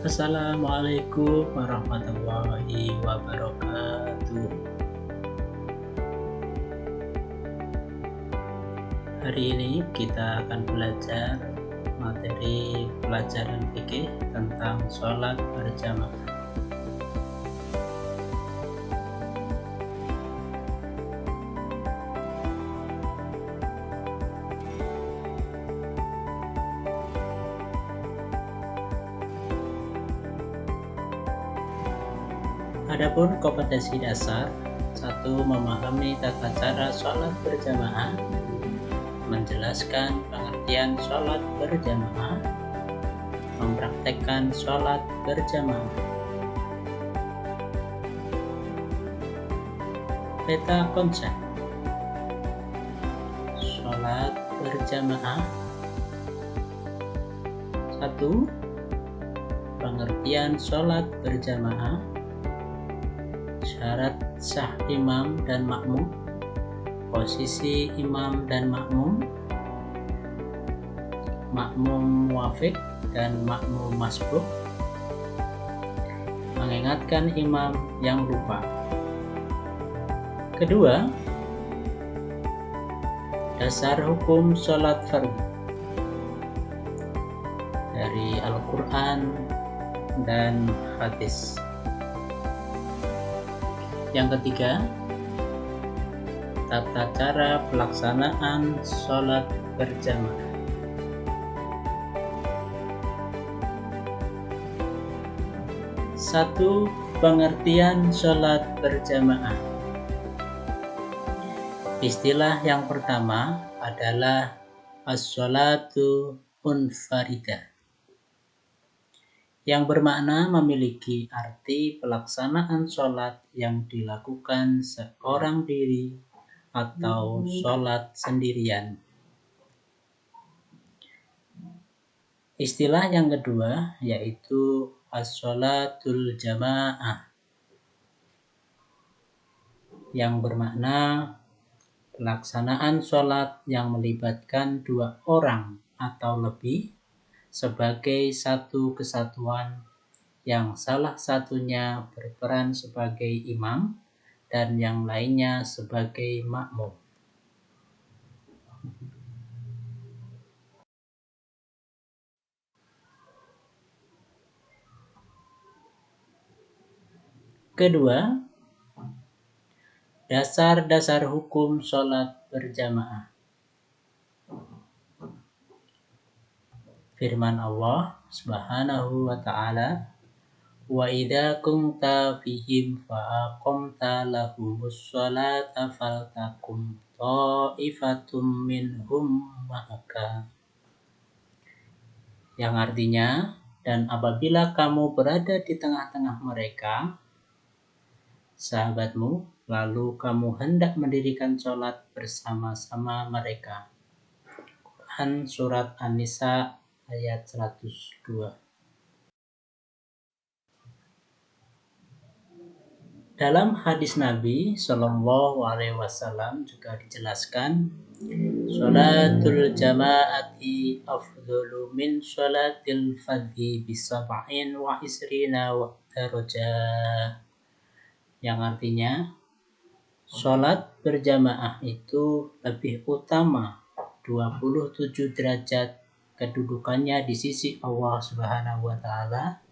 Assalamualaikum warahmatullahi wabarakatuh. Hari ini kita akan belajar materi pelajaran fikih tentang sholat berjamaah. Adapun kompetensi dasar: 1. Memahami tata cara sholat berjamaah, menjelaskan pengertian sholat berjamaah, mempraktekkan sholat berjamaah. Peta konsep sholat berjamaah. 1. Pengertian sholat berjamaah, syarat sah imam dan makmum, posisi imam dan makmum, makmum muwafiq dan makmum masbuk, mengingatkan imam yang lupa. Kedua, dasar hukum sholat fardhu dari Al-Quran dan hadis. Yang ketiga, tata cara pelaksanaan sholat berjamaah. Satu, pengertian sholat berjamaah. Istilah yang pertama adalah as-sholatu munfaridah, yang bermakna memiliki arti pelaksanaan sholat yang dilakukan seorang diri atau sholat sendirian. Istilah yang kedua yaitu as-sholatul jamaah, yang bermakna pelaksanaan sholat yang melibatkan dua orang atau lebih sebagai satu kesatuan, yang salah satunya berperan sebagai imam dan yang lainnya sebagai makmum. Kedua, dasar-dasar hukum sholat berjamaah. Firman Allah Subhanahu wa ta'ala, wa idza kunta fihim fa aqamta lahumus sholata faltakum ta'ifatum minhum ma'aka, yang artinya, dan apabila kamu berada di tengah-tengah mereka, sahabatmu, lalu kamu hendak mendirikan sholat bersama-sama mereka. Quran Surat An-Nisa ayat 102. Dalam hadis Nabi Shallallahu Alaihi Wasallam juga dijelaskan, sholatul jamaati afdhalu min sholatil fardhi bisab'in wa isrina wa darajah, yang artinya sholat berjamaah itu lebih utama 27 derajat kedudukannya di sisi Allah Subhanahu wa ta'ala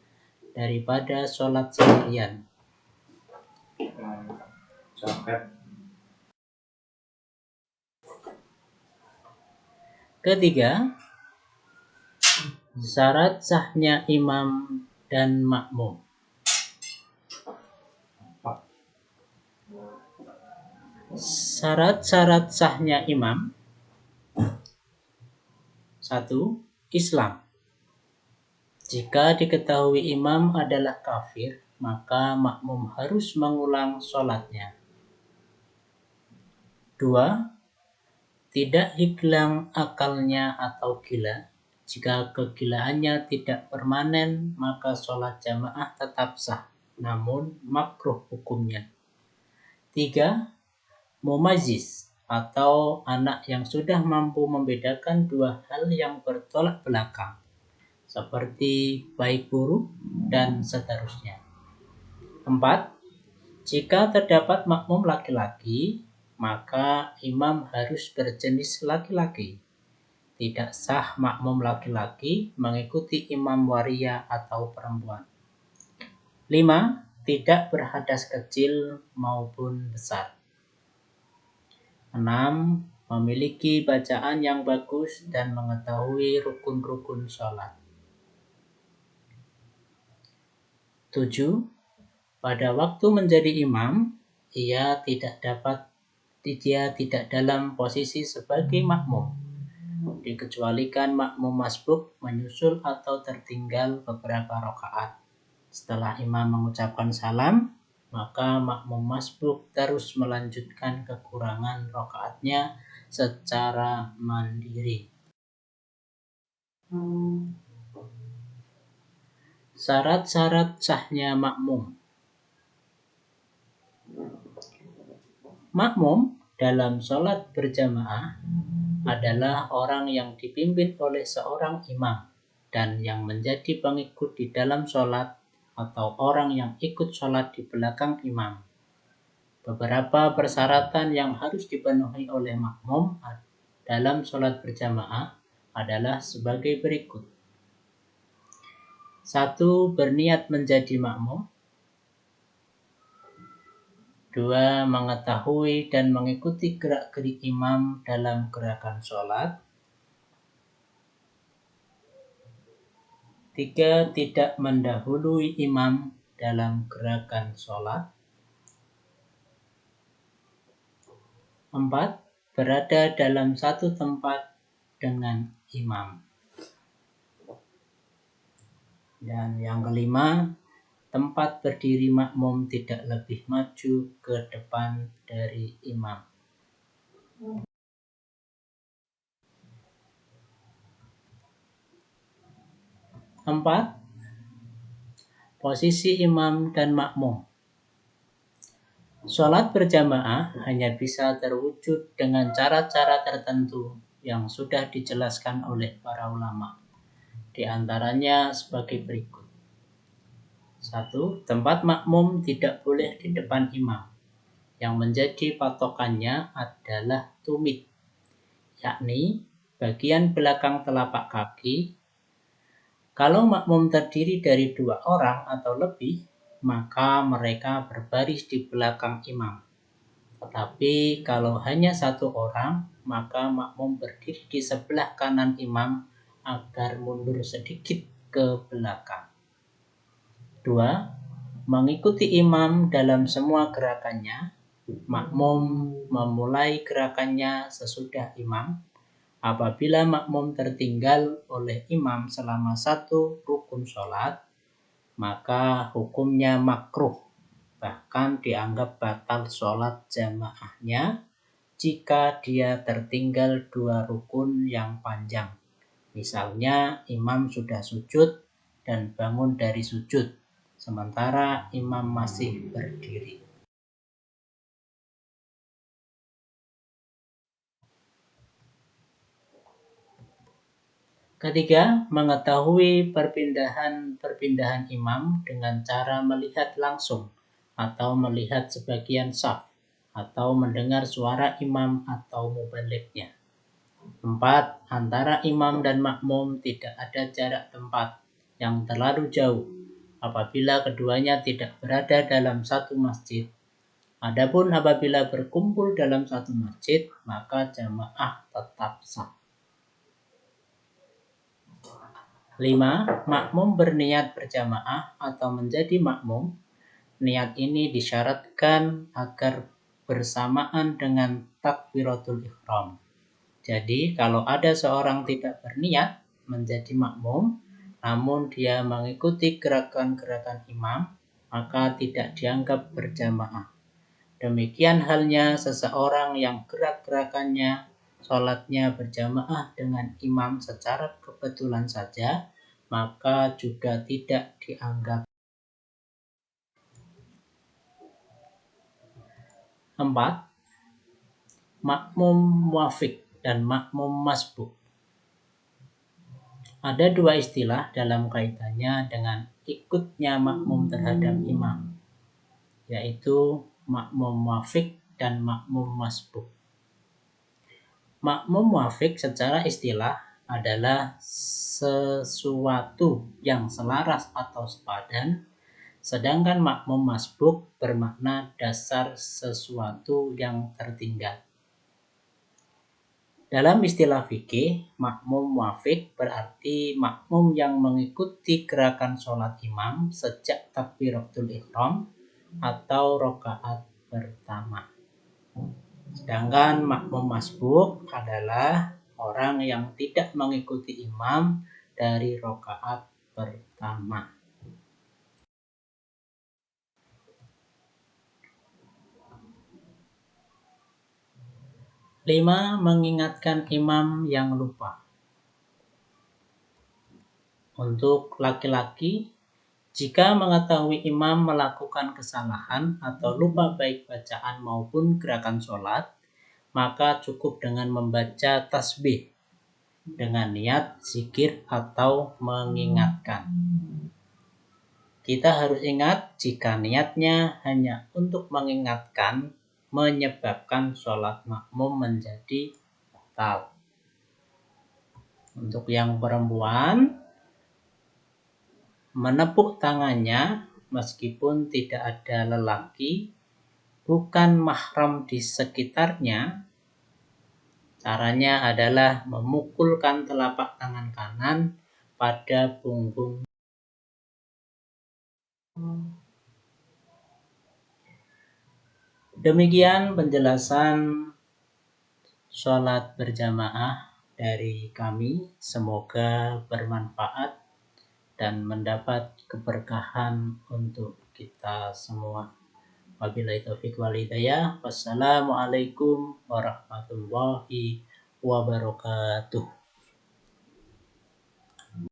daripada sholat sendirian. Ketiga, syarat sahnya imam dan makmum. Syarat-syarat sahnya imam. 1. Islam. Jika diketahui imam adalah kafir, maka makmum harus mengulang sholatnya. 2. Tidak hilang akalnya atau gila. Jika kegilaannya tidak permanen, maka sholat jamaah tetap sah, namun makruh hukumnya. 3. Mumaziz, atau anak yang sudah mampu membedakan dua hal yang bertolak belakang, seperti baik buruk dan seterusnya. 4. Jika terdapat makmum laki-laki, maka imam harus berjenis laki-laki. Tidak sah makmum laki-laki mengikuti imam waria atau perempuan. 5. Tidak berhadas kecil maupun besar. 6. Memiliki bacaan yang bagus dan mengetahui rukun-rukun sholat. 7. Pada waktu menjadi imam, dia tidak dalam posisi sebagai makmum, dikecualikan makmum masbuk menyusul atau tertinggal beberapa rakaat. Setelah imam mengucapkan salam, maka makmum masbuk terus melanjutkan kekurangan rakaatnya secara mandiri. Syarat-syarat sahnya makmum. Makmum dalam sholat berjamaah adalah orang yang dipimpin oleh seorang imam dan yang menjadi pengikut di dalam sholat atau orang yang ikut sholat di belakang imam. Beberapa persyaratan yang harus dipenuhi oleh makmum dalam sholat berjamaah adalah sebagai berikut. 1. Berniat menjadi makmum. 2. Mengetahui dan mengikuti gerak-gerik imam dalam gerakan sholat. 3. Tidak mendahului imam dalam gerakan sholat. 4. Berada dalam satu tempat dengan imam. Dan yang kelima, tempat berdiri makmum tidak lebih maju ke depan dari imam. 4. Posisi imam dan makmum. Sholat berjamaah hanya bisa terwujud dengan cara-cara tertentu yang sudah dijelaskan oleh para ulama. Di antaranya sebagai berikut. 1. Tempat makmum tidak boleh di depan imam. Yang menjadi patokannya adalah tumit, yakni bagian belakang telapak kaki. Kalau makmum terdiri dari 2 orang atau lebih, maka mereka berbaris di belakang imam. Tetapi kalau hanya 1 orang, maka makmum berdiri di sebelah kanan imam agar mundur sedikit ke belakang. 2. Mengikuti imam dalam semua gerakannya. Makmum memulai gerakannya sesudah imam. Apabila makmum tertinggal oleh imam selama 1 rukun sholat, maka hukumnya makruh, bahkan dianggap batal sholat jamaahnya jika dia tertinggal 2 rukun yang panjang. Misalnya imam sudah sujud dan bangun dari sujud, sementara imam masih berdiri. Ketiga, mengetahui perpindahan imam dengan cara melihat langsung atau melihat sebagian shaf atau mendengar suara imam atau mubalignya. 4. Antara imam dan makmum tidak ada jarak tempat yang terlalu jauh apabila keduanya tidak berada dalam satu masjid. Adapun apabila berkumpul dalam satu masjid, maka jamaah tetap sah. 5. Makmum berniat berjamaah atau menjadi makmum. Niat ini disyaratkan agar bersamaan dengan takbiratul ihram. Jadi kalau ada seorang tidak berniat menjadi makmum, namun dia mengikuti gerakan-gerakan imam, maka tidak dianggap berjamaah. Demikian halnya seseorang yang gerak-gerakannya sholatnya berjamaah dengan imam secara kebetulan saja, maka juga tidak dianggap. 4. Makmum muwafiq dan makmum masbuk. Ada dua istilah dalam kaitannya dengan ikutnya makmum terhadap imam, yaitu makmum muafiq dan makmum masbuk. Makmum muafiq secara istilah adalah sesuatu yang selaras atau sepadan, sedangkan makmum masbuk bermakna dasar sesuatu yang tertinggal. Dalam istilah fikih, makmum muafiq berarti makmum yang mengikuti gerakan sholat imam sejak takbiratul ihram atau rakaat pertama. Sedangkan makmum masbuk adalah orang yang tidak mengikuti imam dari rakaat pertama. 5. Mengingatkan imam yang lupa. Untuk laki-laki, jika mengetahui imam melakukan kesalahan atau lupa baik bacaan maupun gerakan sholat, maka cukup dengan membaca tasbih dengan niat zikir atau mengingatkan. Kita harus ingat jika niatnya hanya untuk mengingatkan, menyebabkan sholat makmum menjadi batal. Untuk yang perempuan, menepuk tangannya meskipun tidak ada lelaki, bukan mahram di sekitarnya. Caranya adalah memukulkan telapak tangan kanan pada punggung. Demikian penjelasan sholat berjamaah dari kami. Semoga bermanfaat dan mendapat keberkahan untuk kita semua. Wabillahi taufiq wal hidayah. Wassalamualaikum warahmatullahi wabarakatuh.